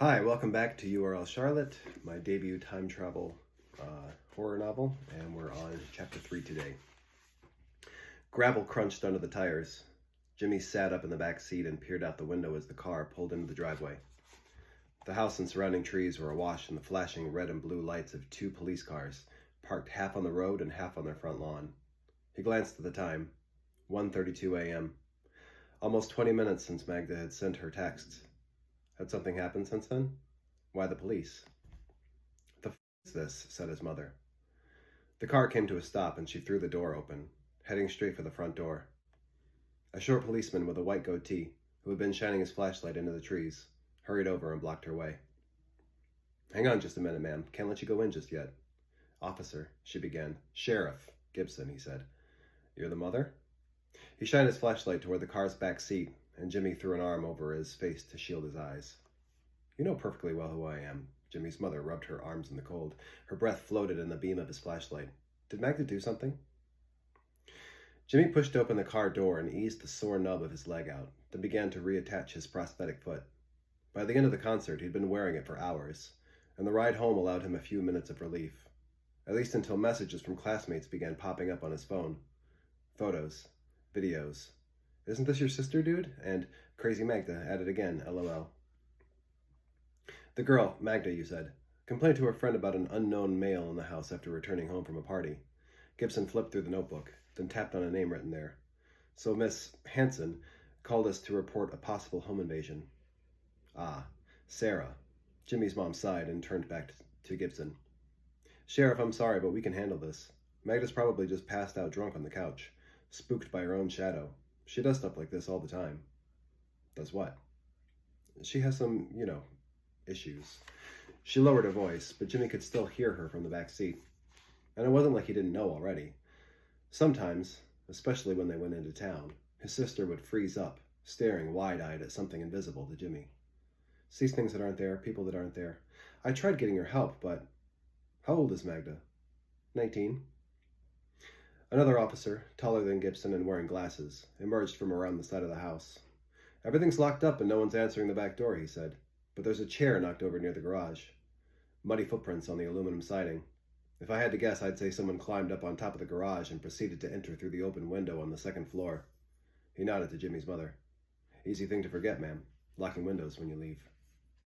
Hi, welcome back to URL Charlotte, my debut time travel horror novel, and we're on chapter 3 today. Gravel crunched under the tires. Jimmy sat up in the back seat and peered out the window as the car pulled into the driveway. The house and surrounding trees were awash in the flashing red and blue lights of two police cars, parked half on the road and half on their front lawn. He glanced at the time, 1:32 a.m. Almost 20 minutes since Magda had sent her texts. Had something happened since then? Why the police? The f is this, said his mother. The car came to a stop and she threw the door open, heading straight for the front door. A short policeman with a white goatee, who had been shining his flashlight into the trees, hurried over and blocked her way. Hang on just a minute, ma'am. Can't let you go in just yet. Officer, she began. Sheriff Gibson, he said. You're the mother? He shined his flashlight toward the car's back seat, and Jimmy threw an arm over his face to shield his eyes. You know perfectly well who I am. Jimmy's mother rubbed her arms in the cold. Her breath floated in the beam of his flashlight. Did Magda do something? Jimmy pushed open the car door and eased the sore nub of his leg out, then began to reattach his prosthetic foot. By the end of the concert, he'd been wearing it for hours, and the ride home allowed him a few minutes of relief, at least until messages from classmates began popping up on his phone. Photos, videos. Isn't this your sister, dude? And Crazy Magda at it again, LOL. The girl, Magda, you said, complained to her friend about an unknown male in the house after returning home from a party. Gibson flipped through the notebook, then tapped on a name written there. So Miss Hanson called us to report a possible home invasion. Ah, Sarah. Jimmy's mom sighed and turned back to Gibson. Sheriff, I'm sorry, but we can handle this. Magda's probably just passed out drunk on the couch, spooked by her own shadow. She does stuff like this all the time. Does what? She has some, issues. She lowered her voice, but Jimmy could still hear her from the back seat. And it wasn't like he didn't know already. Sometimes, especially when they went into town, his sister would freeze up, staring wide-eyed at something invisible to Jimmy. Sees things that aren't there, people that aren't there. I tried getting her help, but... How old is Magda? 19. Another officer, taller than Gibson and wearing glasses, emerged from around the side of the house. Everything's locked up and no one's answering the back door, he said, but there's a chair knocked over near the garage. Muddy footprints on the aluminum siding. If I had to guess, I'd say someone climbed up on top of the garage and proceeded to enter through the open window on the second floor. He nodded to Jimmy's mother. Easy thing to forget, ma'am. Locking windows when you leave.